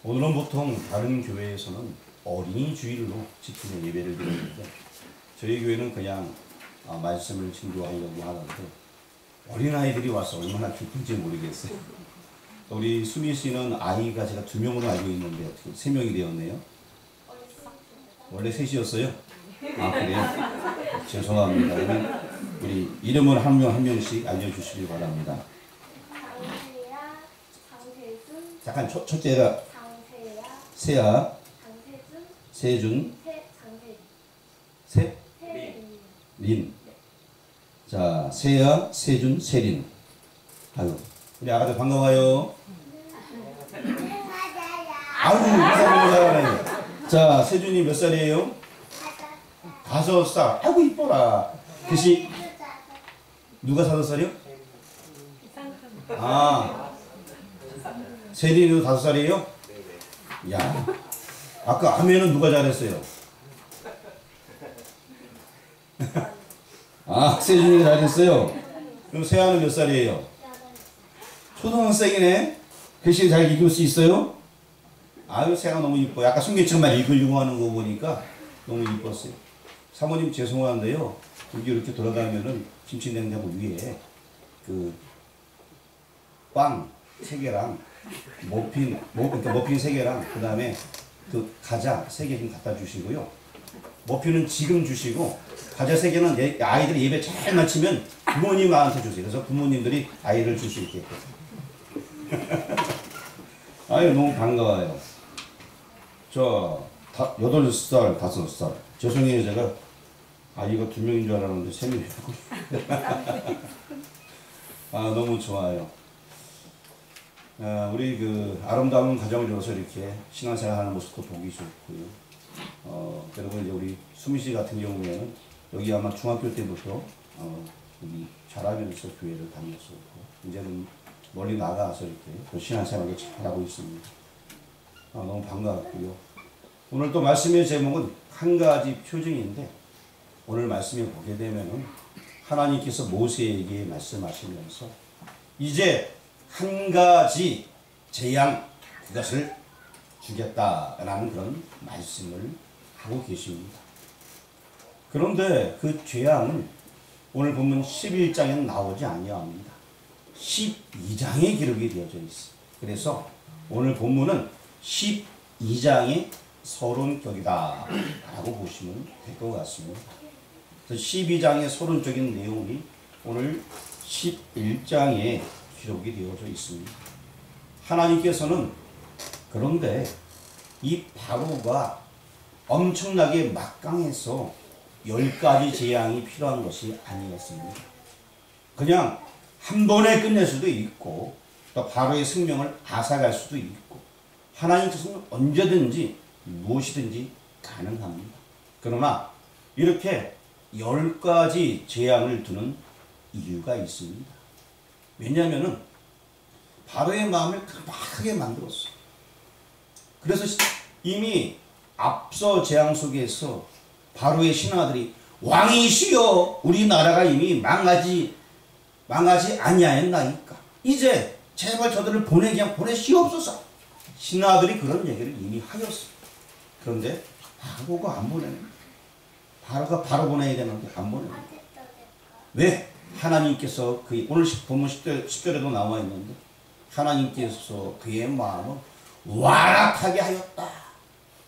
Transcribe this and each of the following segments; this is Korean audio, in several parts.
오늘은 보통 다른 교회에서는 어린이 주일로 지키는 예배를 드리는데 저희 교회는 그냥 말씀을 증거하려고 하는데 어린아이들이 와서 얼마나 기쁜지 모르겠어요. 우리 수미 씨는 아이가 제가 2명으로 알고 있는데 어떻게 3명이 되었네요? 원래 3이었어요? 아 그래요? 죄송합니다. 우리 이름을 한 명씩 알려주시기 바랍니다. 장세야, 장세준. 잠깐 첫째가 장세야, 세아, 장세준, 세준, 세린. 린. 자, 세아, 세준, 세린. 아유, 우리 아가들 반가워요. 아유, 인사를 잘하네. 자, 세준이 몇 살이에요? 5살. 아이고 이뻐라. 대신 누가 5살이요? 아, 세린이도 5살이에요? 야, 아까 아멘은 누가 잘했어요? 아, 세준이가 잘했어요. 그럼 세아는 몇 살이에요? 초등학생이네. 글씨 잘 읽을 수 있어요? 아유, 세아가 너무 이뻐요. 아까 순개처럼만 읽으려고 하는 거 보니까 너무 이뻤어요. 사모님 죄송한데요. 여기 이렇게 돌아가면은 김치냉장고 위에 그 빵 3개랑 머핀 3개랑 그 다음에 그 과자 3개 좀 갖다 주시고요. 머핀은 지금 주시고 과자 3개는 아이들이 예배 잘 마치면 부모님한테 주세요. 그래서 부모님들이 아이를 줄 수 있게끔. 아유 너무 반가워요. 저 8살, 5살. 죄송해요 제가 아이가 2명인 줄 알았는데 3명이고. 아 너무 좋아요. 우리 그 아름다운 가정을 이루어서 이렇게 신앙생활하는 모습도 보기 좋고요. 그리고 이제 우리 수미 씨 같은 경우에는 여기 아마 중학교 때부터 여기 자라면서 교회를 다녔었고 이제는 멀리 나가서 이렇게 또 신앙생활을 잘하고 있습니다. 너무 반가웠고요. 오늘 또 말씀의 제목은 한 가지 표징인데 오늘 말씀에 보게 되면은 하나님께서 모세에게 말씀하시면서 이제 한 가지 재앙 그것을 주겠다라는 그런 말씀을 하고 계십니다. 그런데 그 재앙은 오늘 보면 11장에는 나오지 아니합니다. 12장에 기록이 되어져 있어요. 그래서 오늘 본문은 12장의 서론격이다 라고 보시면 될 것 같습니다. 12장의 서론적인 내용이 오늘 11장에 기록이 되어져 있습니다. 하나님께서는 그런데 이 바로가 엄청나게 막강해서 10가지 재앙이 필요한 것이 아니었습니다. 그냥 한 번에 끝낼 수도 있고 또 바로의 생명을 앗아갈 수도 있고 하나님께서는 언제든지 무엇이든지 가능합니다. 그러나 이렇게 10가지 재앙을 두는 이유가 있습니다. 왜냐하면 바로의 마음을 급하게 만들었어요. 그래서 이미 앞서 재앙 속에서 바로의 신하들이 왕이시여 우리나라가 이미 망하지 아니하였나이까 이제 제발 저들을 그냥 보내시옵소서. 신하들이 그런 얘기를 이미 하였어요. 그런데 바로가 안 보내는 바로가 바로 보내야 되는데 안 보내는 왜? 하나님께서 오늘 본문 10절에도 나와 있는데 하나님께서 그의 마음을 완악하게 하였다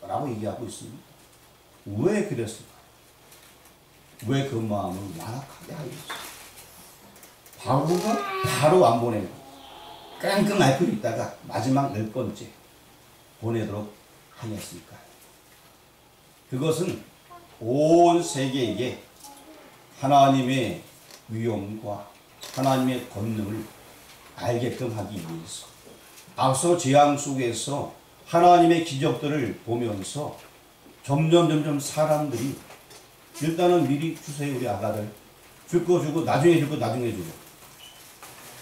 라고 얘기하고 있습니다. 왜 그랬을까? 왜 그 마음을 완악하게 하였을까? 바로가 바로 안 보내고 끙끙 앓고 있다가 마지막 10번째 보내도록 하였을까요? 그것은 온 세계에게 하나님의 위엄과 하나님의 권능을 알게끔 하기 위해서 앞서 재앙 속에서 하나님의 기적들을 보면서 점점 사람들이 일단은 미리 주세요. 우리 아가들 줄 거 주고 나중에 주고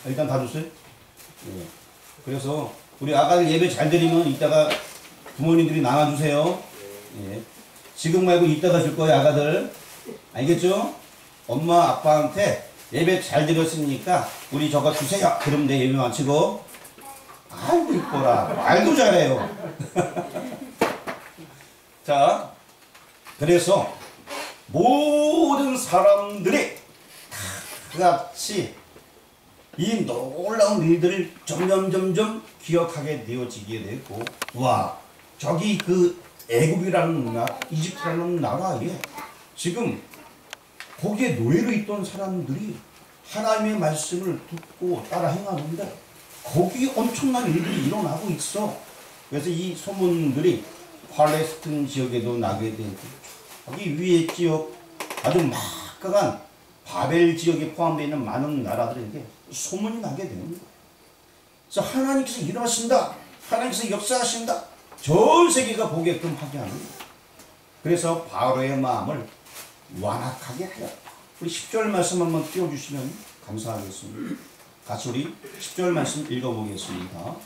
일단 다 주세요. 예. 그래서 우리 아가들 예배 잘 드리면 이따가 부모님들이 나눠주세요. 예. 지금 말고 이따가 줄 거예요. 아가들 알겠죠? 엄마 아빠한테 예배 잘 드렸으니까 우리 저거 주세요. 그럼 내 예배 마치고 아이고 이뻐라 말도 잘해요. 자, 그래서 모든 사람들이 다 같이 이 놀라운 일들을 점점 기억하게 되어지게 되고, 와, 저기 그 애굽이라는 나라, 이집트라는 나라에 지금 거기에 노예로 있던 사람들이 하나님의 말씀을 듣고 따라 행하는데 거기 엄청난 일들이 일어나고 있어. 그래서 이 소문들이 팔레스틴 지역에도 나게 되고, 여기 위에 지역 아주 막강한 바벨 지역에 포함되어 있는 많은 나라들에게 소문이 나게 되는 거예요. 그래서 하나님께서 일하신다, 하나님께서 역사하신다, 전 세계가 보게끔 하게 하는 거예요. 그래서 바로의 마음을 완악하게 하였다. 우리 10절 말씀 한번 띄워주시면 감사하겠습니다. 같이 우리 10절 말씀 읽어보겠습니다.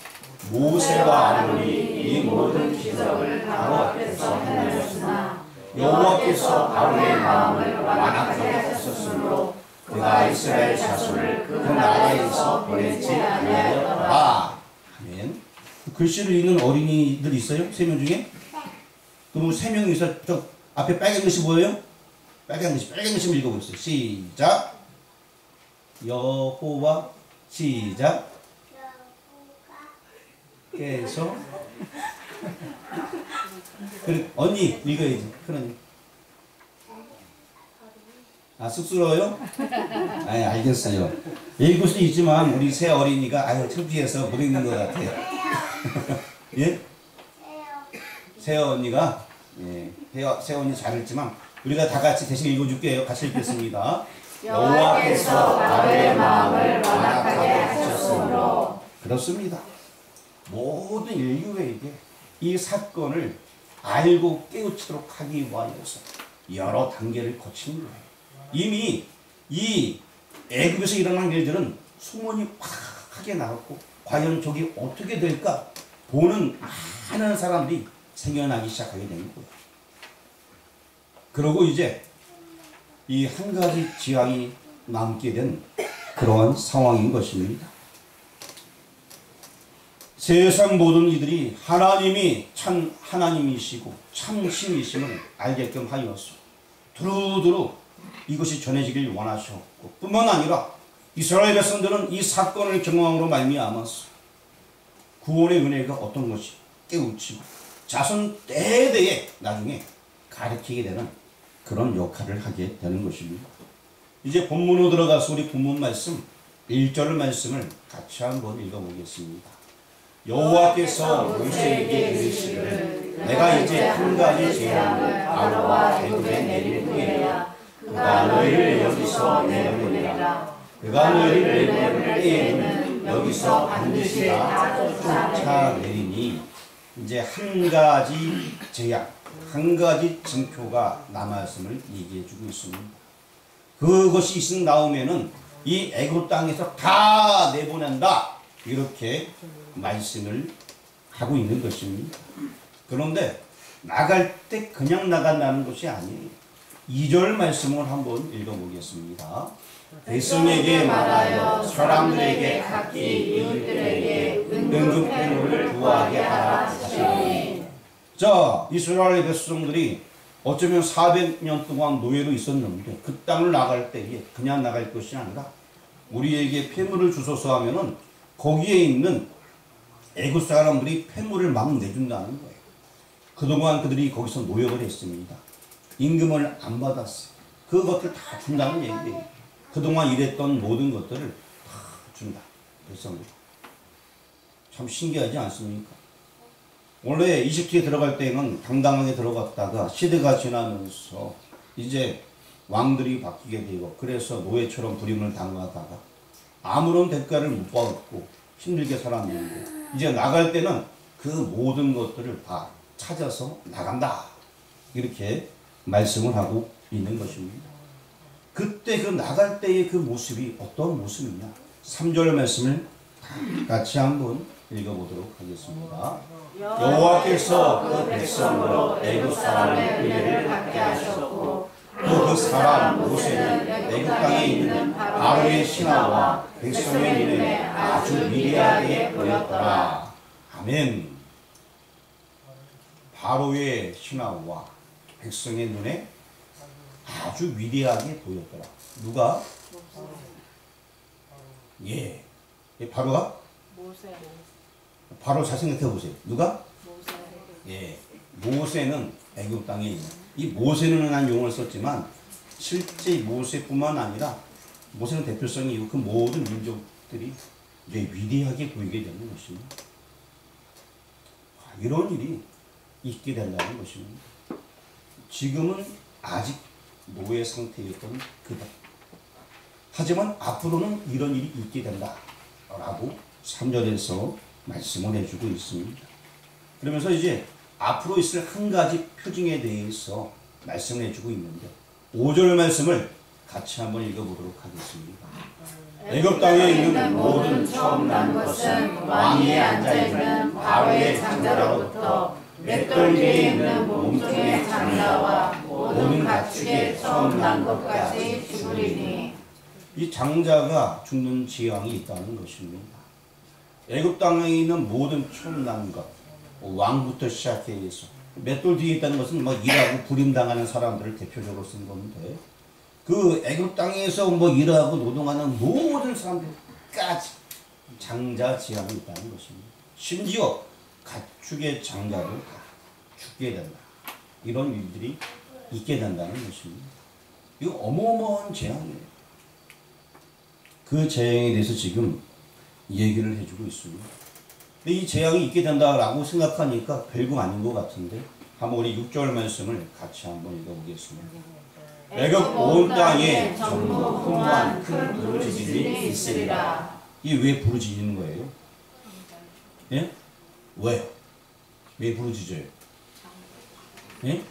모세와 아론이 이 모든 기적을 바로 앞에서 행하였으나 여호와께서 바로의 마음을 완악하게 하셨으므로 그가 이스라엘 자손을 그 나라에서 보내지 아니하였더라. 아멘. 글씨를 읽는 어린이들 있어요? 3명 중에? 그럼 3명이서 저 앞에 빨간 글씨 보여요? 빨간 글씨 읽어보세요. 시작. 여호와. 시작. 계속. 그래, 언니 읽어야지. 큰언니. 아, 쑥스러워요? 아, 알겠어요. 읽을 수 있지만 우리 새 어린이가 아유 창피해서 못 읽는 것 같아요. 예? 새 언니가 예, 새 언니 잘 읽지만 우리가 다 같이 대신 읽어줄게요. 같이 읽겠습니다. 여호와께서 바로의 마음을 완악하게 하셨으므로. 그렇습니다. 모든 인류에게 이 사건을 알고 깨우치도록 하기 위하여서 여러 단계를 거친 거예요. 이미 이 애굽에서 일어난 일들은 소문이 확하게 나갔고, 과연 저기 어떻게 될까 보는 많은 사람들이 생겨나기 시작하게 된 거예요. 그러고 이제 이 한 가지 지향이 남게 된 그러한 상황인 것입니다. 세상 모든 이들이 하나님이 참 하나님이시고 참 신이심을 알게끔 하여서 두루두루 이것이 전해지길 원하셨고, 뿐만 아니라 이스라엘 백성들은 이 사건을 경험으로 말미암아서 구원의 은혜가 어떤 것이 깨우치고 자손 대대에 나중에 가르치게 되는 그런 역할을 하게 되는 것입니다. 이제 본문으로 들어가서 우리 본문 말씀 1절 말씀을 같이 한번 읽어보겠습니다. 여호와께서 모세에게 이르시기를 내가 이제 한 가지 재앙을 바로와 애굽에 내릴 후에야 그가 너희를 여기서 내보내라. 그가 너희를 내보낼 때에는 여기서 반드시 다 쫓아내리니. 이제 한 가지 재앙, 한 가지 징표가 남았음을 얘기해 주고 있습니다. 그것이 있음 나오면은 이 애굽 땅에서 다 내보낸다, 이렇게 말씀을 하고 있는 것입니다. 그런데 나갈 때 그냥 나간다는 것이 아니에요. 2절 말씀을 한번 읽어보겠습니다. 백성에게 말하여 사람들에게 각기 이웃들에게 은금 패물을 구하게 하라 하시니. 자, 이스라엘 백성들이 어쩌면 400년 동안 노예로 있었는데 그 땅을 나갈 때에 그냥 나갈 것이 아니라 우리에게 패물을 주소서 하면은 거기에 있는 애굽 사람들이 패물을 막 내준다는 거예요. 그동안 그들이 거기서 노역을 했습니다. 임금을 안 받았어요. 그것들 다 준다는 얘기예요. 그동안 일했던 모든 것들을 다 준다. 백성들. 참 신기하지 않습니까? 원래 이집트에 들어갈 때는 당당하게 들어갔다가 시대가 지나면서 이제 왕들이 바뀌게 되고, 그래서 노예처럼 부림을 당하다가 아무런 대가를 못 받고 힘들게 살았는데 이제 나갈 때는 그 모든 것들을 다 찾아서 나간다, 이렇게 말씀을 하고 있는 것입니다. 그때 그 나갈 때의 그 모습이 어떤 모습이냐, 3절 말씀을 같이 한번 읽어보도록 하겠습니다. 여호와께서 그 백성으로 애굽 사람의 은혜를 받게 하셨고 또 그 사람 모세는 애굽 땅에 있는 바로의 신하와 백성의 눈에 아주 미리하게 보였더라. 아멘. 바로의 신하와 백성의 눈에 아주 위대하게 보였더라. 누가? 예. 바로가? 모세. 바로 잘 생각해 보세요. 누가? 모세. 예. 모세는 애굽 땅에 있는, 이 모세는 한 용어를 썼지만 실제 모세뿐만 아니라 모세는 대표성이 있고 그 모든 민족들이 이제 위대하게 보이게 되는 것입니다. 이런 일이 있게 된다는 것입니다. 지금은 아직 노예 상태였던 그들. 하지만 앞으로는 이런 일이 있게 된다 라고 3절에서 말씀을 해주고 있습니다. 그러면서 이제 앞으로 있을 한 가지 표징에 대해서 말씀을 해주고 있는데 5절 말씀을 같이 한번 읽어보도록 하겠습니다. 애굽 땅에 있는 모든 처음 난 것은 왕위에 앉아있는 바로의 장자로부터 맷돌 위에 있는 몸통의 장자와 모든 가축의 처음 난 것까지 죽으리니. 이 장자가 죽는 지향이 있다는 것입니다. 애굽 땅에 있는 모든 처음 난 것, 왕부터 시작해서 맷돌 뒤에 있다는 것은 막 일하고 부림당하는 사람들을 대표적으로 쓴 건데 그 애굽 땅에서 뭐 일하고 노동하는 모든 사람들까지 장자 지향이 있다는 것입니다. 심지어 가축의 장자도 다 죽게 된다. 이런 일들이 있게 된다는 것입니다. 이거 어마어마한 재앙이에요. 그 재앙에 대해서 지금 얘기를 해주고 있습니다. 근데 이 재앙이 있게 된다라고 생각하니까 별거 아닌 것 같은데 한번 우리 6절 말씀을 같이 한번 읽어보겠습니다. 애굽 온 땅에 전무후무한 큰 부르짖음이 있으리라. 이게 왜 부르짖는 거예요? 예? 왜? 왜 부르짖어요? 예?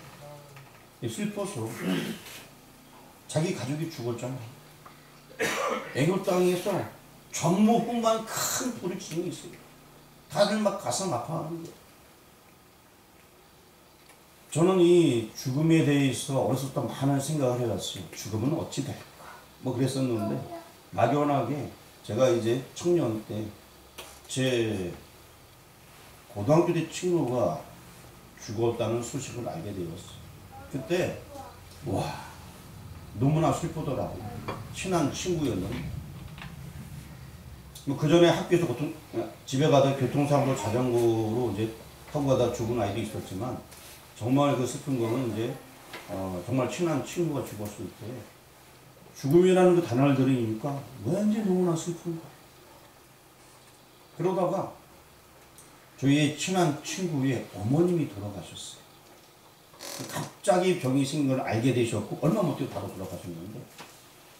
슬퍼서 자기 가족이 죽었잖아. 애굽 땅에서 전무후무한 큰 부르짖음이 있어요. 다들 막 가슴 아파하는 거예요. 저는 이 죽음에 대해서 어렸을 때 많은 생각을 해봤어요. 죽음은 어찌 될까? 뭐 그랬었는데 막연하게 제가 이제 청년 때 제 고등학교 때 친구가 죽었다는 소식을 알게 되었어요. 그때 와 너무나 슬프더라고요. 친한 친구였는데 뭐 그 전에 학교에서 집에 가다 교통사고로 자전거로 이제 타고 가다 죽은 아이도 있었지만 정말 그 슬픈 거는 이제 정말 친한 친구가 죽었을 때 죽음이라는 그 단어를 들으니까 왠지 너무나 슬픈 거예요. 그러다가 저희의 친한 친구의 어머님이 돌아가셨어요. 갑자기 병이 생긴 걸 알게 되셨고 얼마 못 되고 바로 돌아가셨는데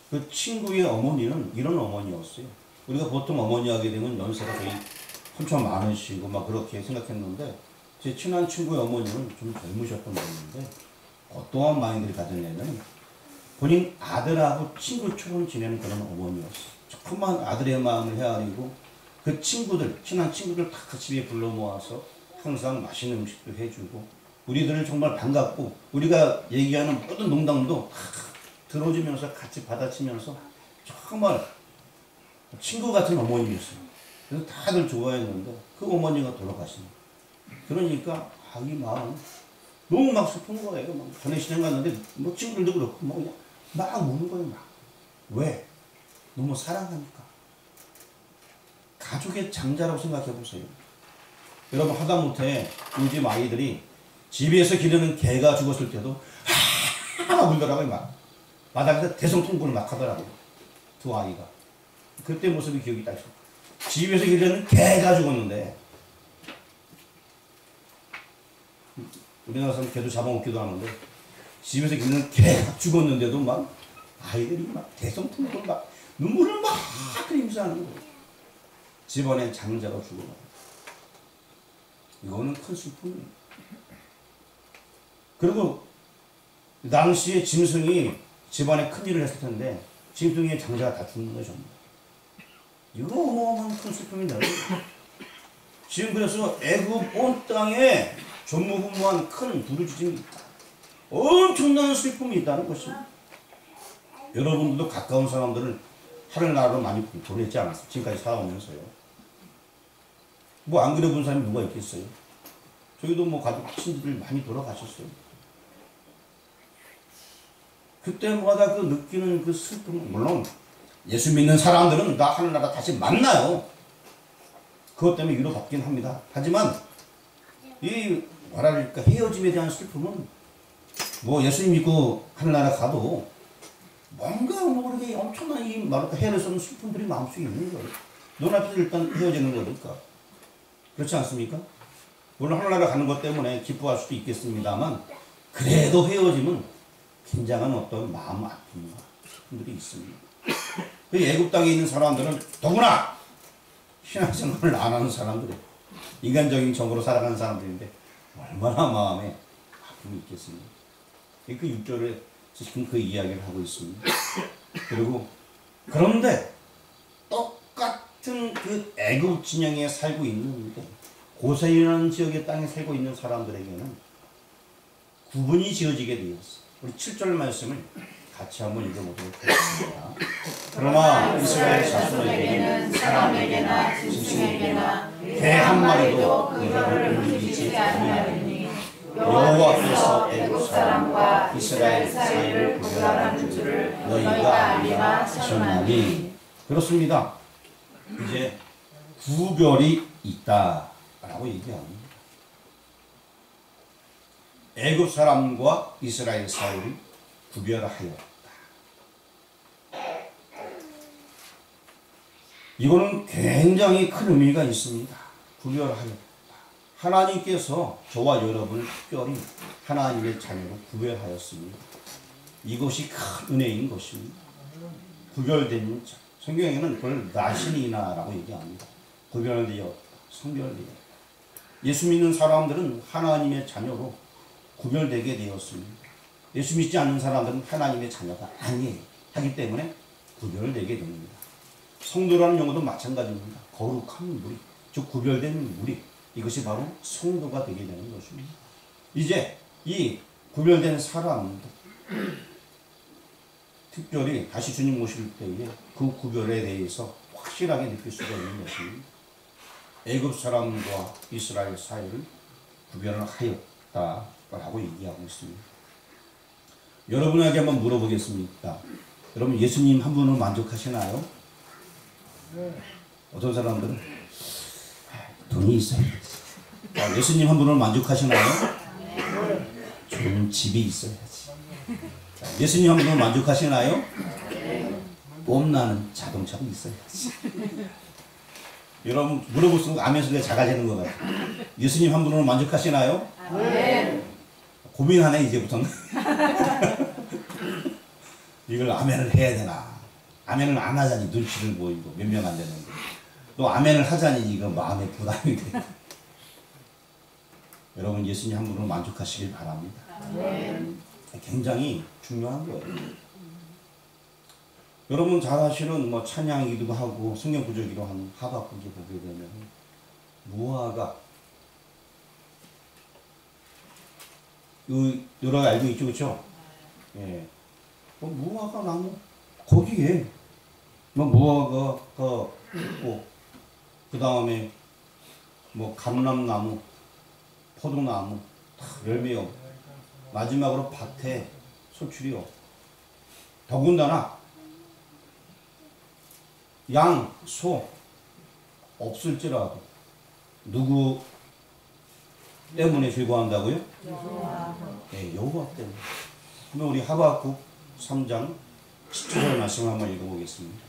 그 친구의 어머니는 이런 어머니였어요. 우리가 보통 어머니 하게 되면 연세가 거의 엄청 많으시고 막 그렇게 생각했는데 제 친한 친구의 어머니는 좀 젊으셨던 분인데 어떠한 마인드를 가졌냐면 본인 아들하고 친구처럼 지내는 그런 어머니였어요. 조금만 아들의 마음을 헤아리고 그 친구들, 친한 친구들 다 집에 불러 모아서 항상 맛있는 음식도 해주고 우리들을 정말 반갑고 우리가 얘기하는 모든 농담도 다 들어주면서 같이 받아치면서 정말 친구 같은 어머님이었어요. 그래서 다들 좋아했는데 그 어머니가 돌아가시는 거예요. 그러니까 이 마음 너무 막 슬픈 거예요. 막 전에 시장 갔는데 뭐 친구들도 그렇고 막 우는 거예요. 막. 왜? 너무 사랑하니까. 가족의 장자라고 생각해 보세요. 여러분 하다못해 요즘 아이들이 집에서 기르는 개가 죽었을 때도 막 울더라고요. 막 바닥에서 대성통곡을 막 하더라고요. 두 아이가. 그때 모습이 기억이 딱 있어요. 집에서 기르는 개가 죽었는데 우리나라 사람 개도 잡아먹기도 하는데 집에서 기르는 개가 죽었는데도 막 아이들이 막 대성통곡을 막 눈물을 막 흘리면서 하는 거예요. 집안에 장자가 죽어가요. 이거는 큰 슬픔이에요. 그리고 당시에 짐승이 집안에 큰일을 했을 텐데 짐승의 장자가 다 죽는 거죠. 이거 어마어마한 큰 슬픔인데 지금 그래서 애굽 온 땅에 전무후무한 큰 부르짖음이 있다. 엄청난 슬픔이 있다는 것입니다. 여러분들도 가까운 사람들을 하늘나라로 많이 보냈지 않았어요? 지금까지 살아오면서요. 뭐 안 그래 본 사람이 누가 있겠어요? 저희도 뭐 가족 친지들 많이 돌아가셨어요. 그때마다 그 느끼는 그 슬픔, 물론 예수 믿는 사람들은 다 하늘나라 다시 만나요. 그것 때문에 위로받긴 합니다. 하지만 이 뭐랄까 헤어짐에 대한 슬픔은 뭐 예수 믿고 하늘나라 가도 뭔가 모르게 엄청난 이 뭐랄까 헤아릴 수 없는 슬픔들이 마음속에 있는 거예요. 눈앞에서 일단 헤어지는 거니까. 그렇지 않습니까? 물론 하늘나라 가는 것 때문에 기뻐할 수도 있겠습니다만 그래도 헤어짐은 굉장한 어떤 마음 아픔과 슬픔들이 있습니다. 그 애굽 땅에 있는 사람들은 더구나 신앙생활을 안 하는 사람들이에요. 인간적인 정으로 살아가는 사람들인데 얼마나 마음에 아픔이 있겠습니까? 그 6절에 지금 그 이야기를 하고 있습니다. 그리고 그런데 똑같은 그 애굽 진영에 살고 있는데 고센이라는 지역의 땅에 살고 있는 사람들에게는 구분이 지어지게 되었어요. 우리 7절 말씀을 같이 한번 읽어보도록 하겠습니다. 그러나 이스라엘 자손에게는 사람에게나 짐승에게나 개 한 마리도 그들을 움직이지 아니하리니 여호와께서 애굽 사람과 이스라엘 사이를 구별하는 줄을 너희가 알리라 하셨나니. 그렇습니다. 이제 구별이 있다라고 얘기합니다. 애굽 사람과 이스라엘 사이를 구별하였다. 이거는 굉장히 큰 의미가 있습니다. 구별하였다. 하나님께서 저와 여러분을 특별히 하나님의 자녀로 구별하였습니다. 이것이 큰 은혜인 것입니다. 구별된 자. 성경에는 그걸 나신이나라고 얘기합니다. 구별되었다. 성별되었다. 예수 믿는 사람들은 하나님의 자녀로 구별되게 되었습니다. 예수 믿지 않는 사람들은 하나님의 자녀가 아니에요. 하기 때문에 구별되게 됩니다. 성도라는 용어도 마찬가지입니다. 거룩한 무리, 즉 구별된 무리, 이것이 바로 성도가 되게 되는 것입니다. 이제 이 구별된 사람들, 특별히 다시 주님 오실 때에 그 구별에 대해서 확실하게 느낄 수가 있는 것입니다. 애굽 사람과 이스라엘 사이를 구별을 하였다라고 얘기하고 있습니다. 여러분에게 한번 물어보겠습니다. 여러분 예수님 한 분으로 만족하시나요? 어떤 사람들은 돈이 있어야지. 예수님 한 분으로 만족하시나요? 좋은 집이 있어야지. 예수님 한 분으로 만족하시나요? 뽐나는 자동차도 있어야지. 여러분 물어볼수록 아멘 소리가 작아지는 것 같아요. 예수님 한 분으로 만족하시나요? 고민하네 이제부터는. 이걸 아멘을 해야 되나. 아멘을 안 하자니 눈치를 보이고 몇 명 안 되는데 또 아멘을 하자니 이거 마음에 부담이 돼. 여러분 예수님 한 분으로 만족하시길 바랍니다. 굉장히 중요한 거예요. 여러분 잘 아시는 뭐 찬양이기도 하고 성경 구절기도 하는 하박국에 보게 되면 무화과 여러 알고 있죠, 그렇죠? 예, 무화과 나무 거기에 뭐 무화과가 있고 그 다음에 뭐 감람나무, 포도나무 다 열매요. 마지막으로 밭에 소출이요. 더군다나 양, 소 없을지라도 누구 때문에 즐거워한다고요? 네, 여호와 때문에. 그러면 우리 하박국 3장 10절 말씀을 한번 읽어보겠습니다.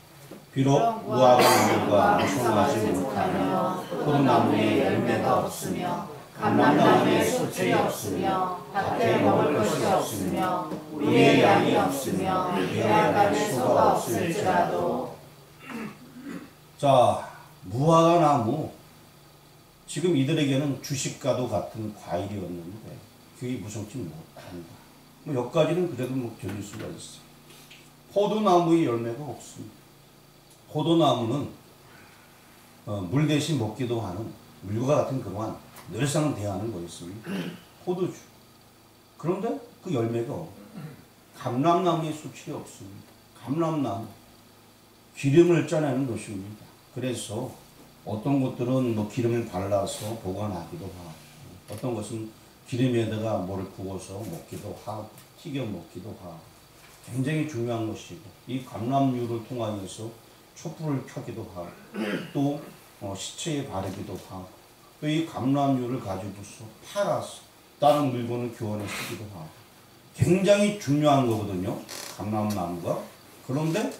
비록 무화과 나무가 무성하지 못하며 포도나무에 열매가 없으며 감람나무에 소출이 없으며 밭에 먹을 것이 없으며 우리의 양이 없으며 배양갈 소가 없을지라도. 자, 무화과 나무 지금 이들에게는 주식과도 같은 과일이었는데 그게 무성치 못한다. 뭐 여기까지는 그래도 뭐 견딜 수가 있어요. 포도나무의 열매가 없습니다. 포도나무는 물 대신 먹기도 하는 물과 같은 그러한 늘상 대하는 거였습니다. 포도주. 그런데 그 열매가 감람나무의 수출이 없습니다. 감람나무 기름을 짜내는 것입니다. 그래서 어떤 것들은 뭐 기름을 발라서 보관하기도 하고 어떤 것은 기름에다가 뭐를 구워서 먹기도 하고 튀겨 먹기도 하고 굉장히 중요한 것이고 이 감람유를 통하여서 촛불을 켜기도 하고 또 시체에 바르기도 하고 또 이 감람유를 가지고서 팔아서 다른 물건을 교환해 쓰기도 하고 굉장히 중요한 거거든요. 감람나무가. 그런데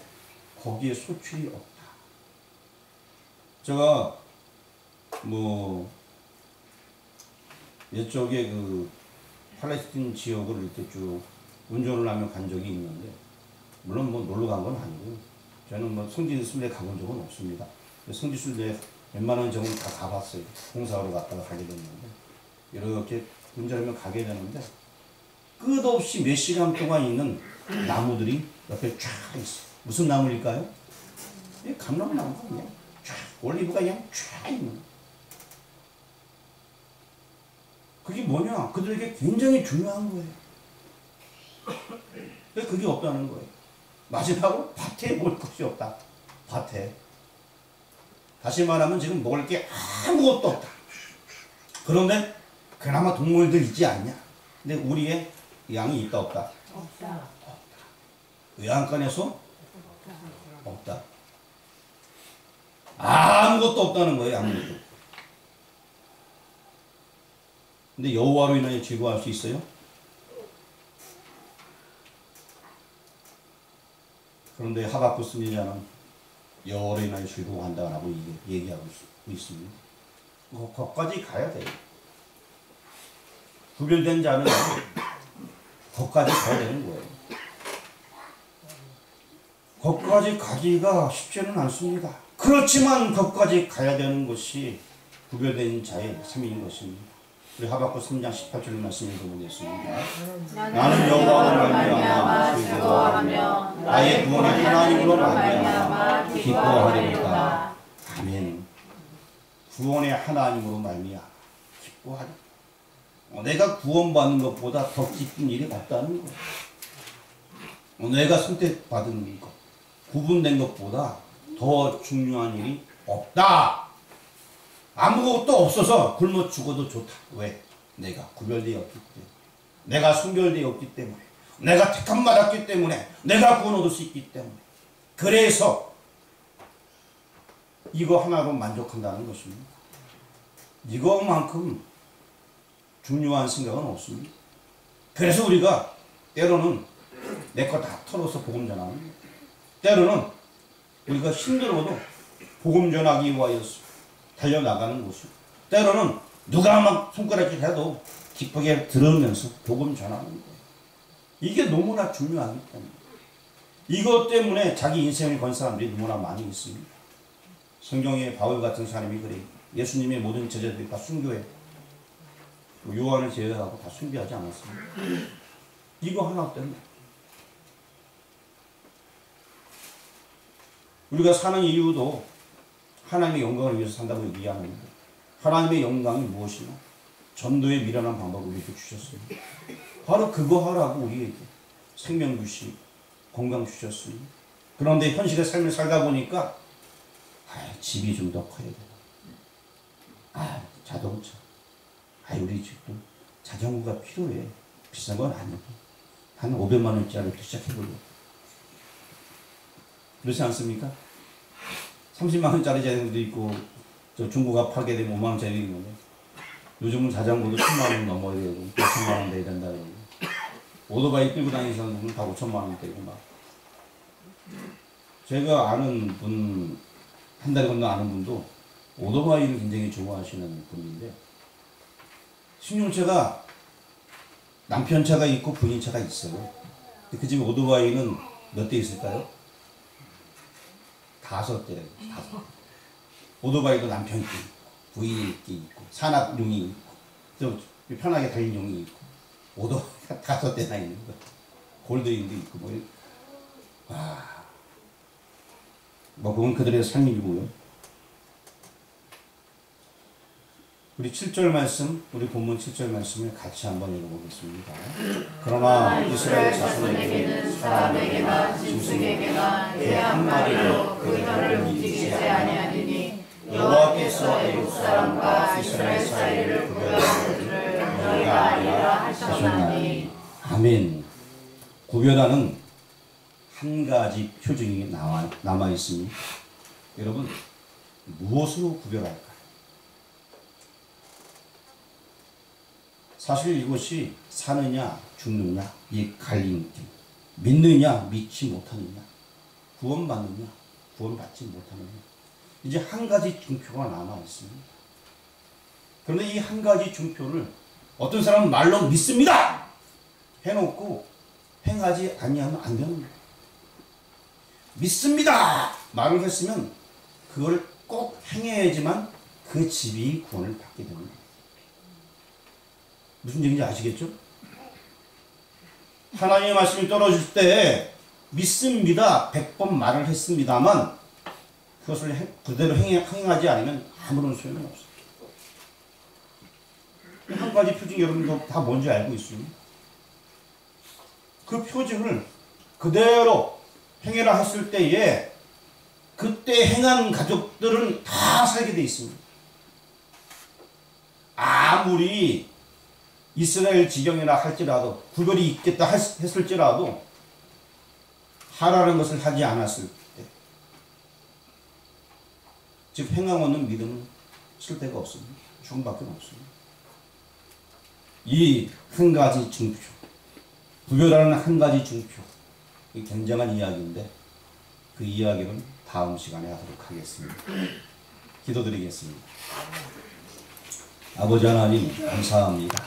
거기에 소출이 없다. 제가 뭐 이쪽에 그 팔레스틴 지역을 이렇게 쭉 운전을 하며 간 적이 있는데 물론 뭐 놀러 간 건 아니고요. 저는 뭐 성지순례 가본 적은 없습니다. 성지순례 웬만한 적은 다 가봤어요. 공사하러 갔다가 가게 됐는데 이렇게 운전하면 가게 되는데 끝없이 몇 시간 동안 있는 나무들이 옆에 쫙 있어요. 무슨 나무일까요? 감람나무가 그냥 쫙 올리브가 그냥 쫙 있는. 그게 뭐냐? 그들에게 굉장히 중요한 거예요. 그게 없다는 거예요. 마지막으로 밭에 먹을 것이 없다. 밭에. 다시 말하면 지금 먹을 게 아무것도 없다. 그런데 그나마 동물들 있지 않냐? 근데 우리의 양이 있다 없다? 없다. 외양간에서 없다. 아무것도 없다는 거예요. 아무것도. 근데 여호와로 인하여 즐거워할 수 있어요? 그런데 하박국 선지자는 여호와로 인하여 즐거워한다라고 얘기하고 있습니다. 거기까지 가야 돼요. 구별된 자는 거기까지 가야 되는 거예요. 거기까지 가기가 쉽지는 않습니다. 그렇지만 거기까지 가야 되는 것이 구별된 자의 삶인 것입니다. 우리 하박국 3장 18절 말씀 읽어보겠습니다. 나는 여호와로 말미암아 즐거워하며 나의 구원의 하나님으로 말미암아 기뻐하리로다. 아멘. 구원의 하나님으로 말미암아 기뻐하리. 내가 구원받는 것보다 더 기쁜 일이 없다는 거예요. 내가 선택받은 것, 구분된 것보다 더 중요한 일이 없다. 아무것도 없어서 굶어 죽어도 좋다. 왜? 내가 구별되었기 때문에, 내가 순결되었기 때문에, 내가 택함 받았기 때문에, 내가 구원 얻을 수 있기 때문에. 그래서 이거 하나로 만족한다는 것입니다. 이것만큼 중요한 생각은 없습니다. 그래서 우리가 때로는 내 거 다 털어서 복음 전하는 거예요. 때로는 우리가 힘들어도 복음 전하기 위하여서 달려나가는 것이고, 때로는 누가 막 손가락질 해도 기쁘게 들으면서 복음 전하는 거예요. 이게 너무나 중요하기 때문에. 이것 때문에 자기 인생을 건 사람들이 너무나 많이 있습니다. 성경에 바울 같은 사람이 그래요. 예수님의 모든 제자들이 다 순교해. 요한을 제외하고 다 순교하지 않았습니다. 이거 하나 때문에. 우리가 사는 이유도 하나님의 영광을 위해서 산다고 얘기하는데, 하나님의 영광이 무엇이냐? 전도의 미련한 방법을 우리에게 주셨습니다. 바로 그거 하라고 우리에게 생명 주시고 건강 주셨습니다. 그런데 현실의 삶을 살다 보니까 집이 좀 더 커야 되나? 자동차. 우리 집도 자전거가 필요해. 비싼 건 아니고 한 500만 원짜리부터 시작해보려고. 그렇지 않습니까? 30만 원짜리 자전거도 있고, 저 중고가 팔게 되면 5만 원짜리 있는데, 요즘은 자전거도 1000만 원 넘어야 되고, 5천만 원 돼야 된다 그러고, 오토바이 끌고 다니는 사람들은 다 5천만 원대고 막. 제가 아는 분, 한 달 건너 아는 분도 오토바이를 굉장히 좋아하시는 분인데, 신용차가 남편 차가 있고 부인 차가 있어요. 그 집에 오토바이는 몇 대 있을까요? 5대. 오토바이도 남편이 있고, 부인이 있고, 산악용이 있고, 좀 편하게 달린 용이 있고, 오토바이가 5대나 있는 거. 골드윙도 있고, 뭐 그건 그들의 삶이고요. 우리 7절 말씀, 우리 본문 7절 말씀을 같이 한번 읽어보겠습니다. 그러나 이스라엘 자손에게는 사람에게나 짐승에게나 개 한 마리로 그 혀를 움직이지 아니하리니 여호와께서 애굽 사람과 이스라엘 사이를 구별하시기를 하셨나니. 아멘. 구별하는 한 가지 표징이 남아 있으니 여러분 무엇으로 구별할까요? 사실 이것이 사느냐 죽느냐 이 갈림길, 믿느냐 믿지 못하느냐, 구원받느냐 구원받지 못하느냐, 이제 한 가지 증표가 남아 있습니다. 그런데 이 한 가지 증표를 어떤 사람은 말로 믿습니다 해놓고 행하지 아니하면 안 되는 거예요. 믿습니다 말을 했으면 그걸 꼭 행해야지만 그 집이 구원을 받게 되는 거예요. 무슨 얘기인지 아시겠죠? 하나님의 말씀이 떨어질 때 믿습니다 100번 말을 했습니다만 그것을 그대로 행하지 않으면 아무런 소용이 없어요. 한 가지 표징 여러분도 다 뭔지 알고 있습니다. 그 표징을 그대로 행해라 했을 때에 그때 행한 가족들은 다 살게 돼 있습니다. 아무리 이스라엘 지경이라 할지라도 구별이 있겠다 했을지라도 하라는 것을 하지 않았을 때, 즉 행함 없는 믿음은 쓸데가 없습니다. 죽음밖에 없습니다. 이 한 가지 증표, 구별하는 한 가지 증표, 굉장한 이야기인데 그 이야기는 다음 시간에 하도록 하겠습니다. 기도드리겠습니다. 아버지 하나님 감사합니다.